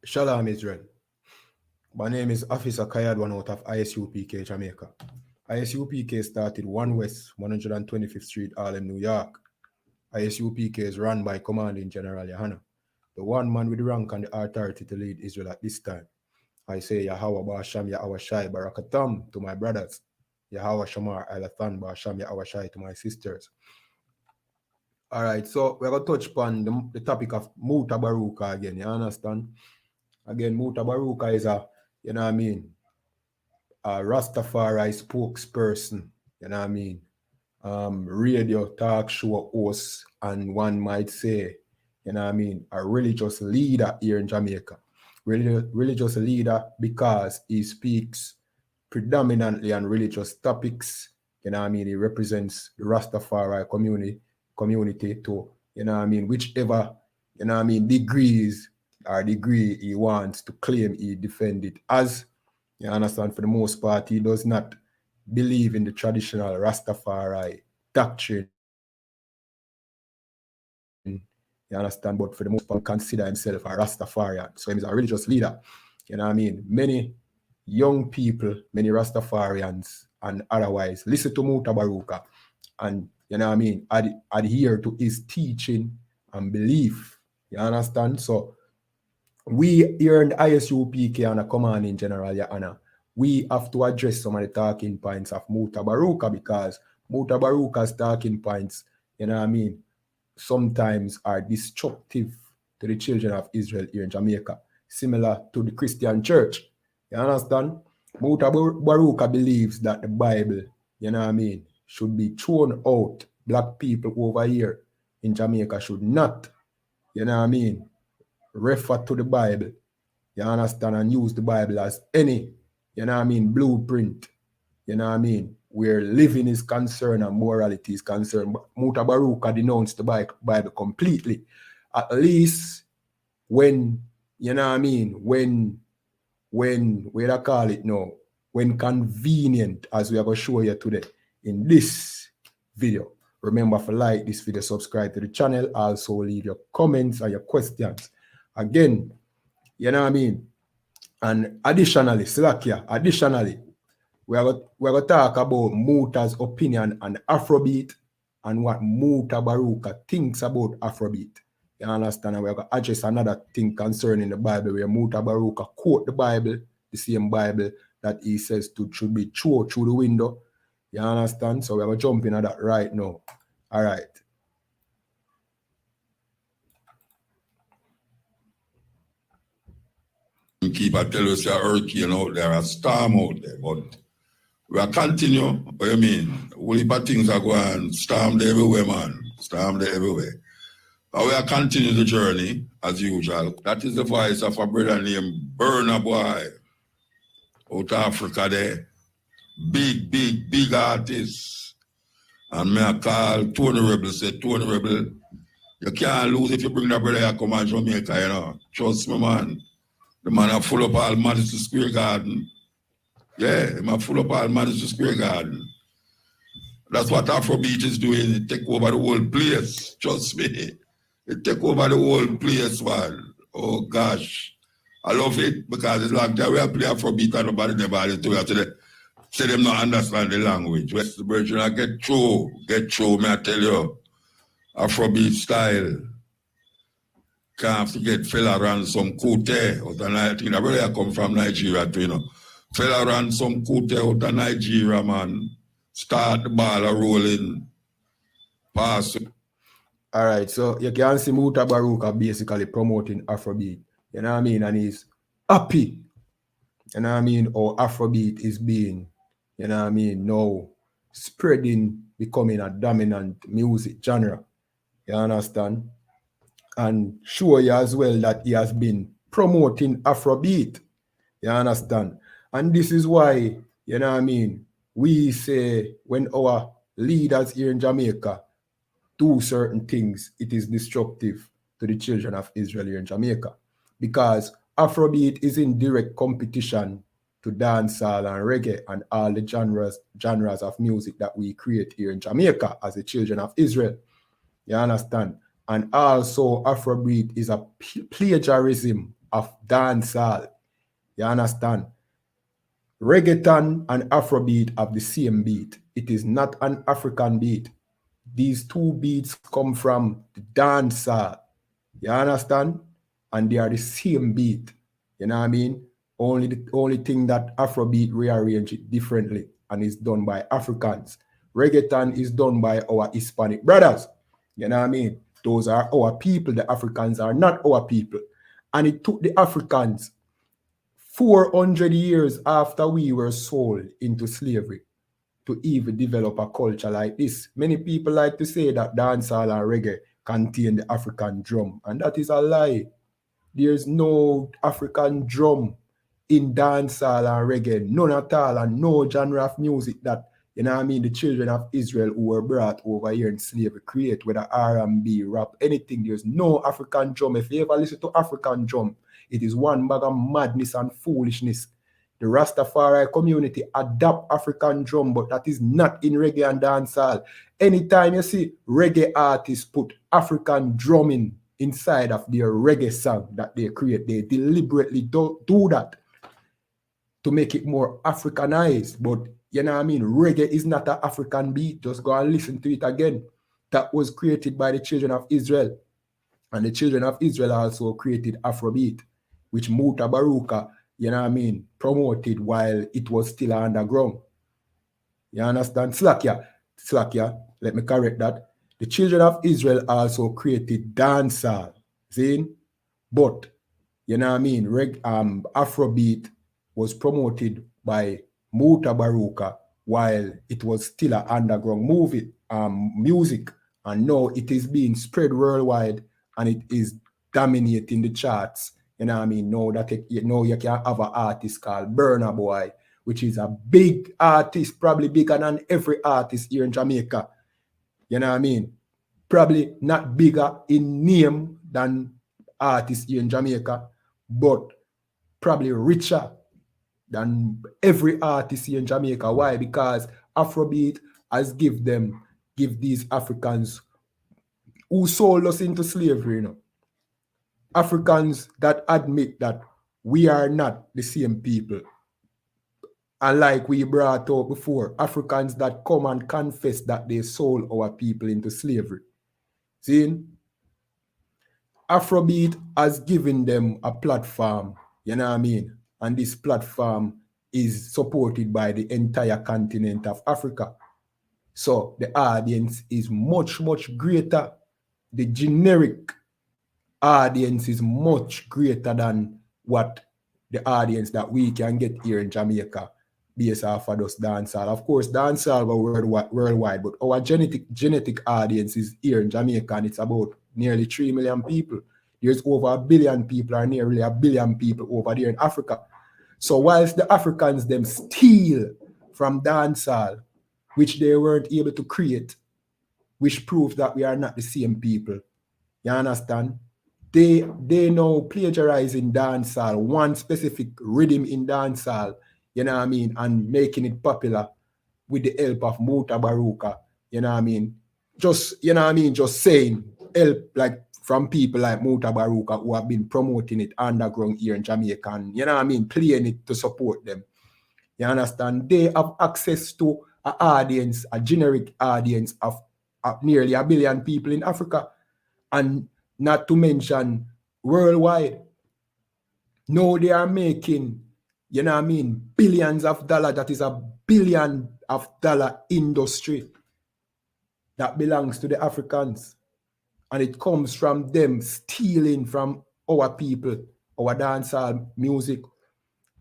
Shalom, Israel. My name is Officer Kayad, one out of I.S.U.P.K, Jamaica. I.S.U.P.K started 1 West, 125th Street, Harlem, New York. I.S.U.P.K is run by Commanding General YAHANNA, the one man with the rank and the authority to lead Israel at this time. I say Yahweh Ba'asham Yahweh Shai Barakatam to my brothers, Yahweh Shamar Alathan Ba'asham Yahweh Shai to my sisters. All right, so we're going to touch upon the topic of Muta Baruka again, you understand? Again, Muta Baruka is a, you know what I mean, a Rastafari spokesperson, you know what I mean, radio talk show host, and one might say, you know what I mean, a religious leader here in Jamaica. Religious leader because he speaks predominantly on religious topics, you know what I mean, he represents the Rastafari community to, you know what I mean, whichever, you know what I mean, degree he wants to claim he defended as. You understand, for the most part, he does not believe in the traditional Rastafari doctrine. You understand, but for the most part, consider himself a Rastafarian. So he's a religious leader. You know what I mean? Many young people, many Rastafarians and otherwise, listen to Muta Baruka and, you know what I mean, adhere to his teaching and belief. You understand? So we here in the I.S.U.P.K and a Commanding General YAHANNA, we have to address some of the talking points of Muta Baruka, because Muta Baruka's talking points, you know what I mean, sometimes are destructive to the children of Israel here in Jamaica, similar to the Christian church. You understand? Muta Baruka believes that the Bible, you know what I mean, should be thrown out. Black people over here in Jamaica should not, you know what I mean, refer to the Bible, you understand, and use the Bible as any, you know what I mean, blueprint, you know what I mean, where living is concerned and morality is concerned. Muta Baruka denounced the Bible completely, at least when, you know what I mean, when I call it now, when convenient, as we are going to show you today in this video. Remember to like this video, subscribe to the channel, also leave your comments and your questions. Again, you know what I mean? And additionally, we're going to talk about Muta's opinion on Afrobeat and what Muta Baruka thinks about Afrobeat. You understand? And we're going to address another thing concerning the Bible, where Muta Baruka quote the Bible, the same Bible that he says should be thrown through the window. You understand? So we're going to jump into that right now. All right. Keep I tell us a hurricane out there, a storm out there, but we are continue. What you mean? All the things are going, storm there everywhere, man. Storm there everywhere. But we are continue the journey as usual. That is the voice of a brother named Burna Boy out of Africa there. Big artist. And me I call Tony Rebel, say Tony Rebel, you can't lose if you bring that brother here come and Jamaica, you know. Trust me, man. The man are full up all Madison Square Garden. Yeah, the man full up all Madison Square Garden. That's what Afrobeat is doing. It take over the whole place. Trust me. It take over the whole place, man. Oh gosh. I love it because it's like that we are playing Afrobeat and nobody never had it to us. Say them not understand the language. West the Virgin, I get through, me I tell you. Afrobeat style. Can't forget fella ran some Kote out of Nigeria. I think that really come from Nigeria too, you know. Fella ran some Kote out of Nigeria, man. Start the ball rolling. Pass. All right, so you can see Muta Baruka basically promoting Afrobeat. You know what I mean? And he's happy. You know what I mean? Or Afrobeat is being, you know what I mean, now spreading, becoming a dominant music genre. You understand? And show you as well that he has been promoting Afrobeat. You understand? And this is why, you know what I mean, we say when our leaders here in Jamaica do certain things, it is destructive to the children of Israel here in Jamaica. Because Afrobeat is in direct competition to dancehall and reggae and all the genres of music that we create here in Jamaica as the children of Israel. You understand? And also Afrobeat is a plagiarism of dancehall. You understand? Reggaeton and Afrobeat have the same beat. It is not an African beat. These two beats come from the dancehall. You understand? And they are the same beat. You know what I mean? The only thing that Afrobeat rearrange it differently and is done by Africans. Reggaeton is done by our Hispanic brothers. You know what I mean? Those are our people. The Africans are not our people. And it took the Africans 400 years after we were sold into slavery to even develop a culture like this. Many people like to say that dancehall and reggae contain the African drum, and that is a lie. There's no African drum in dancehall and reggae, none at all, and no genre of music that, you know what I mean, the children of Israel who were brought over here in slavery create, whether R&B, rap, anything. There's no African drum. If you ever listen to African drum, it is one bag of madness and foolishness. The Rastafari community adopt African drum, but that is not in reggae and dancehall. Anytime you see reggae artists put African drumming inside of their reggae song that they create, they deliberately do that to make it more Africanized. But you know what I mean? Reggae is not an African beat. Just go and listen to it again. That was created by the children of Israel. And the children of Israel also created Afrobeat, which Muta Baruka, you know what I mean, promoted while it was still underground. You understand? Slakia, let me correct that. The children of Israel also created dancehall, see? But, you know what I mean, Afrobeat was promoted by Muta Baruka while it was still an underground music, and now it is being spread worldwide and it is dominating the charts. You know what I mean? Now you can have an artist called Burna Boy, which is a big artist, probably bigger than every artist here in Jamaica. You know what I mean? Probably not bigger in name than artists here in Jamaica, but probably richer than every artist here in Jamaica. Why? Because Afrobeat has give these Africans who sold us into slavery, you know, Africans that admit that we are not the same people. And like we brought up before, Africans that come and confess that they sold our people into slavery. See? Afrobeat has given them a platform, you know what I mean? And this platform is supported by the entire continent of Africa. So the audience is much, much greater. The generic audience is much greater than what the audience that we can get here in Jamaica based off of those dancehall. Of course, dancehall are worldwide, but our genetic audience is here in Jamaica, and it's about nearly 3 million people. There's over 1 billion people, or nearly 1 billion people over there in Africa. So whilst the Africans them steal from dancehall, which they weren't able to create, which proves that we are not the same people. You understand? They now plagiarizing dancehall, one specific rhythm in dancehall, you know what I mean, and making it popular with the help of Muta Baruka, you know what I mean? Just, you know what I mean, just saying help like from people like Muta Baruka who have been promoting it underground here in Jamaica, and, you know what I mean, playing it to support them. You understand? They have access to an audience, a generic audience of nearly 1 billion people in Africa, and not to mention worldwide. Now they are making, you know what I mean, billions of dollars. That is $1 billion industry that belongs to the Africans. And it comes from them stealing from our people, our dancehall music.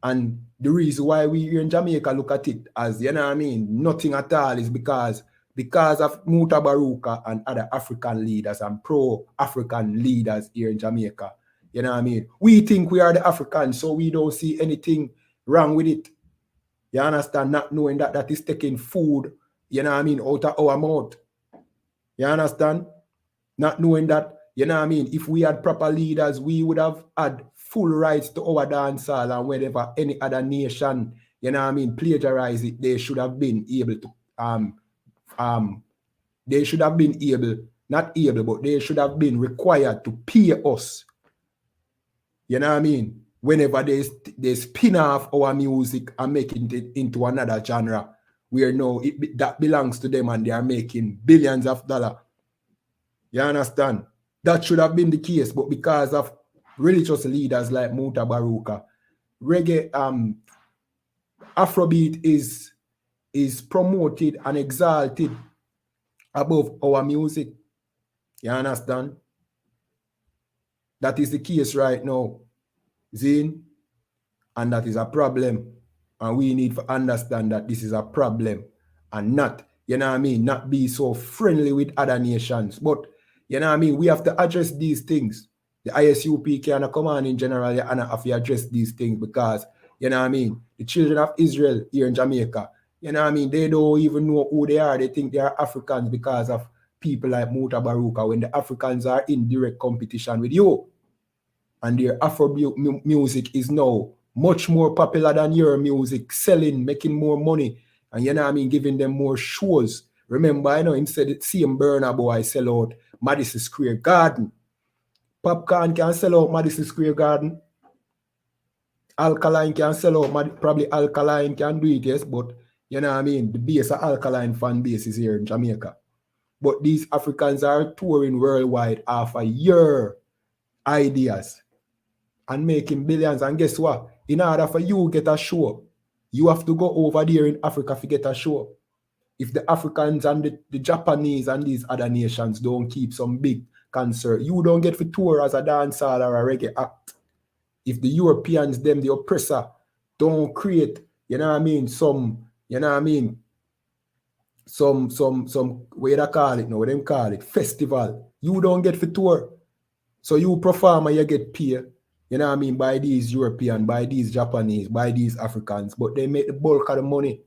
And the reason why we here in Jamaica look at it as, you know what I mean, nothing at all is because of Muta Baruka and other African leaders and pro-African leaders here in Jamaica. You know what I mean? We think we are the Africans, so we don't see anything wrong with it. You understand? Not knowing that that is taking food, you know what I mean, out of our mouth. You understand? Not knowing that, you know what I mean, if we had proper leaders, we would have had full rights to our dancehall, and whenever any other nation, you know what I mean, plagiarize it, they should have been able to, they should have been able, not able, but they should have been required to pay us. You know what I mean? Whenever they spin off our music and making it into another genre, where now that belongs to them and they are making billions of dollars. You understand? That should have been the case, but because of religious leaders like Muta Baruka, reggae, Afrobeat is promoted and exalted above our music. You understand? That is the case right now, Zine, and that is a problem. And we need to understand that this is a problem and not, you know what I mean, not be so friendly with other nations. But, you know what I mean, we have to address these things. The I.S.U.P.K and the command in general, you have to address these things because, you know what I mean, the children of Israel here in Jamaica, you know what I mean, they don't even know who they are. They think they are Africans because of people like Muta Baruka, when the Africans are in direct competition with you. And their Afro music is now much more popular than your music, selling, making more money, and you know what I mean, giving them more shows. Remember, I know him said it, see him Burna Boy sell out Madison Square Garden. Popcorn can sell out Madison Square Garden. Alkaline can sell out, probably Alkaline can do it, yes, but you know what I mean, the base of Alkaline fan base is here in Jamaica. But these Africans are touring worldwide after your ideas and making billions. And guess what? In order for you to get a show, you have to go over there in Africa to get a show. If the Africans and the Japanese and these other nations don't keep some big concert, you don't get to tour as a dancer or a reggae act. If the Europeans, them, the oppressor, don't create, you know what I mean, some, you know what I mean, some, what they call it now, what them call it, festival, you don't get to tour. So you perform and you get paid, you know what I mean, by these European, by these Japanese, by these Africans, but they make the bulk of the money,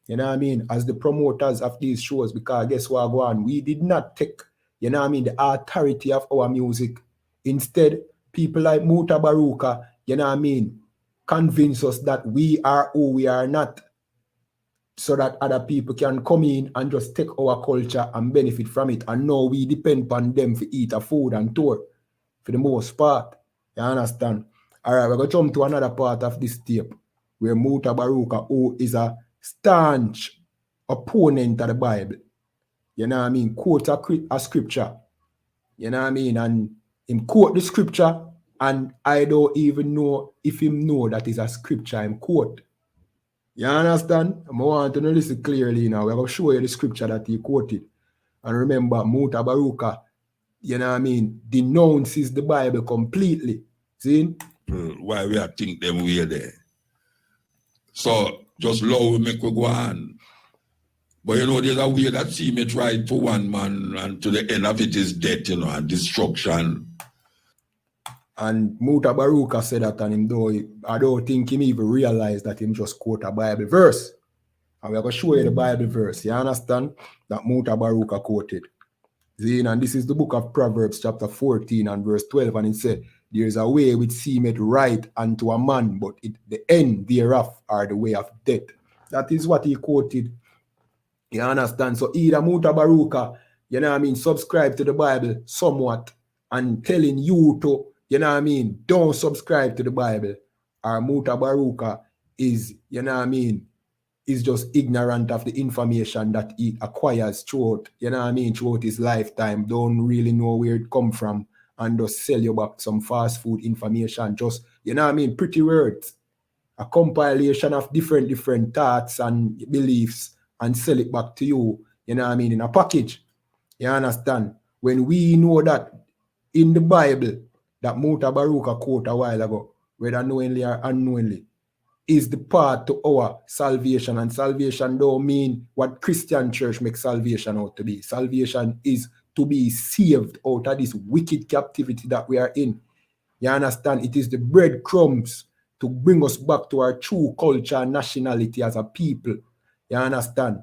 you know what I mean, as the promoters of these shows, because guess what, go on, we did not take, you know what I mean, the authority of our music. Instead, people like Muta Baruka, you know what I mean, convince us that we are who we are not, so that other people can come in and just take our culture and benefit from it. And now we depend on them to eat a food and tour for the most part. You understand? All right, we're going to jump to another part of this tape where Muta Baruka, who is a staunch opponent of the Bible, you know what I mean, quote a scripture, you know what I mean, and him quote the scripture, and I don't even know if him know that is a scripture him quote. You understand? I want to listen clearly now. We're going to show you the scripture that he quoted. And remember, Muta Baruka, you know what I mean, denounces the Bible completely. See? Why we are think them way there. So just love we make we go on. But you know, there's a way that seem it right for one man, and to the end of it is death, you know, and destruction. And Muta Baruka said that, and him though I don't think him even realized that him just quote a Bible verse. And we're going to show you the Bible verse. You understand? That Muta Baruka quoted. See, and this is the book of Proverbs, chapter 14 and verse 12. And it said, there is a way which seemeth right unto a man, but the end thereof are the way of death. That is what he quoted. You understand? So either Muta Baruka, you know what I mean, subscribe to the Bible somewhat and telling you to, you know what I mean, don't subscribe to the Bible. Or Muta Baruka is, you know what I mean, is just ignorant of the information that he acquires throughout, you know what I mean, throughout his lifetime, don't really know where it come from, and just sell you back some fast food information, just, you know what I mean, pretty words, a compilation of different thoughts and beliefs, and sell it back to you, you know what I mean, in a package. You understand? When we know that in the Bible, that Muta Baruka quote a while ago, whether knowingly or unknowingly, is the path to our salvation. And salvation don't mean what Christian church makes salvation out to be. Salvation is to be saved out of this wicked captivity that we are in. You understand? It is the breadcrumbs to bring us back to our true culture and nationality as a people. You understand?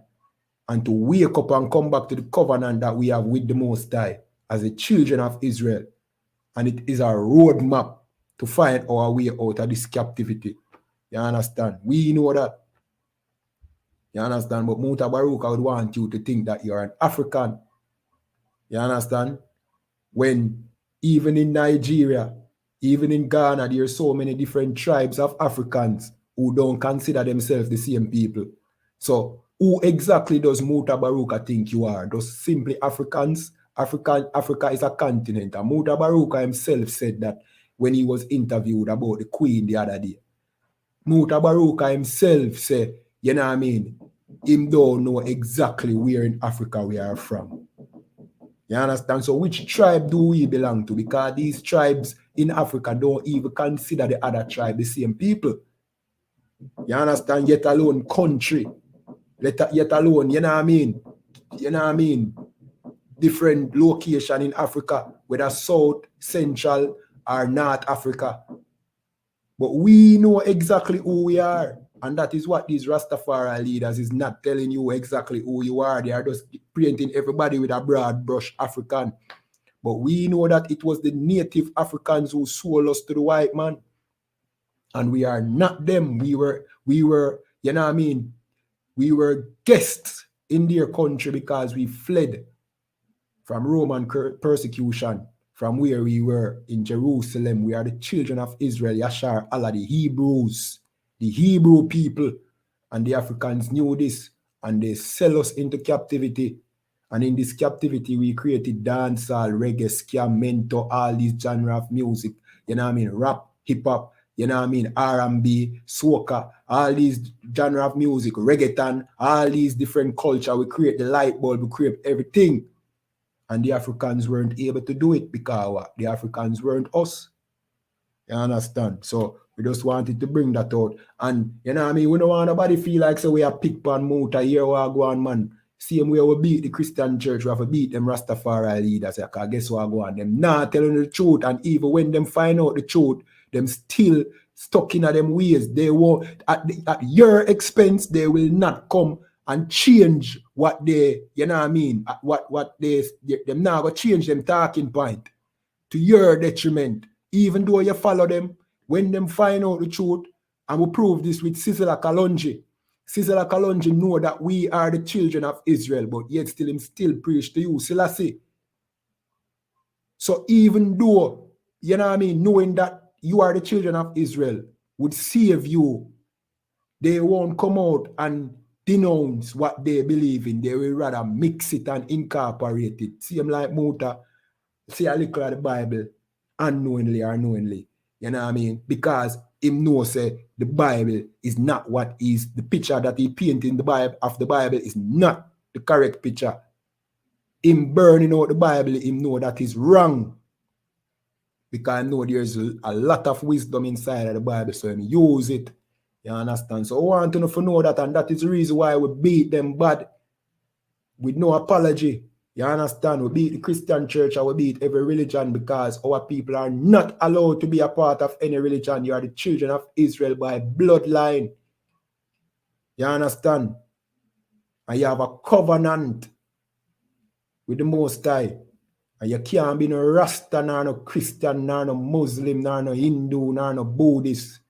And to wake up and come back to the covenant that we have with the Most High as the children of Israel. And it is a roadmap to find our way out of this captivity. You understand? We know that. You understand? But Muta Baruka would want you to think that you're an African. You understand? When even in Nigeria, Even in Ghana, there are so many different tribes of Africans who don't consider themselves the same people. So who exactly does Muta Baruka think you are? Those simply Africans? Africa is a continent. And Muta Baruka himself said that when he was interviewed about the Queen the other day. Muta Baruka himself said, you know what I mean? Him don't know exactly where in Africa we are from. You understand? So which tribe do we belong to? Because these tribes in Africa don't even consider the other tribe the same people. You understand? Yet alone country. Yet alone, you know what I mean? You know what I mean? Different location in Africa, whether South, Central, or North Africa. But we know exactly who we are. And that is what these Rastafari leaders is not telling you exactly who you are. They are just painting everybody with a broad brush African. But we know that it was the native Africans who sold us to the white man. And we are not them. We were, you know what I mean? We were guests in their country because we fled from Roman persecution from where we were in Jerusalem. We are the children of Israel, Yashar Allah, the Hebrews, the Hebrew people. And the Africans knew this, and they sell us into captivity. And in this captivity, we created dancehall, reggae, ska, mento, all these genre of music. You know what I mean? Rap, hip-hop, you know what I mean? R&B, soca, all these genre of music, reggaeton, all these different culture. We create the light bulb, we create everything. And the Africans weren't able to do it because the Africans weren't us. You understand? So we just wanted to bring that out. And you know what I mean? We don't want nobody feel like so we are pick pan motor here we go on, man. Same way we beat the Christian church, we have to beat them Rastafari leaders. Because guess what go on? Them not telling the truth. And even when them find out the truth, them still stuck in them ways. They won't at your expense, they will not come and change what they, you know what I mean? What they them now go change them talking point to your detriment. Even though you follow them, when them find out the truth, and we prove this with Sizzla Kalonji. Sizzla Kalonji know that we are the children of Israel, but yet still him still preach to you, Selassie. So even though, you know what I mean, knowing that you are the children of Israel would save you, they won't come out and denounce what they believe in. They will rather mix it and incorporate it. Same like Muta, say a little of the Bible, unknowingly or knowingly. You know what I mean? Because him know say the Bible is not what is the picture that he painted in the Bible of the Bible is not the correct picture. Him burning out the Bible, him know that is wrong. Because I know there's a lot of wisdom inside of the Bible, so him use it. You understand? So I want to know that, and that is the reason why we beat them bad with no apology. You understand? We beat the Christian church and we beat every religion because our people are not allowed to be a part of any religion. You are the children of Israel by bloodline. You understand? And you have a covenant with the Most High. And you can't be no Rasta, nor no Christian, nor no Muslim, nor no Hindu, nor no Buddhist.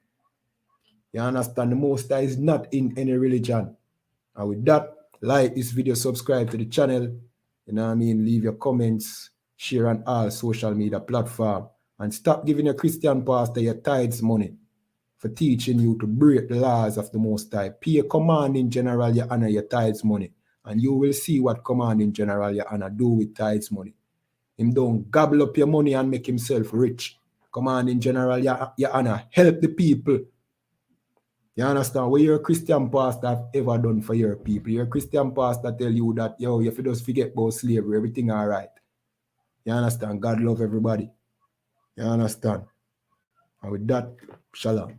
You understand? The Most High is not in any religion. And with that, like this video, subscribe to the channel. You know what I mean? Leave your comments, share on all social media platforms, and stop giving your Christian pastor your tithes money for teaching you to break the laws of the Most High. Pay a commanding general your honor your tithes money, and you will see what commanding general your honor do with tithes money. Him don't gobble up your money and make himself rich. Commanding general your honor help the people. You understand? What your Christian pastor have ever done for your people? Your Christian pastor tell you that, yo, if you just forget about slavery, everything all right. You understand? God love everybody. You understand? And with that, shalom.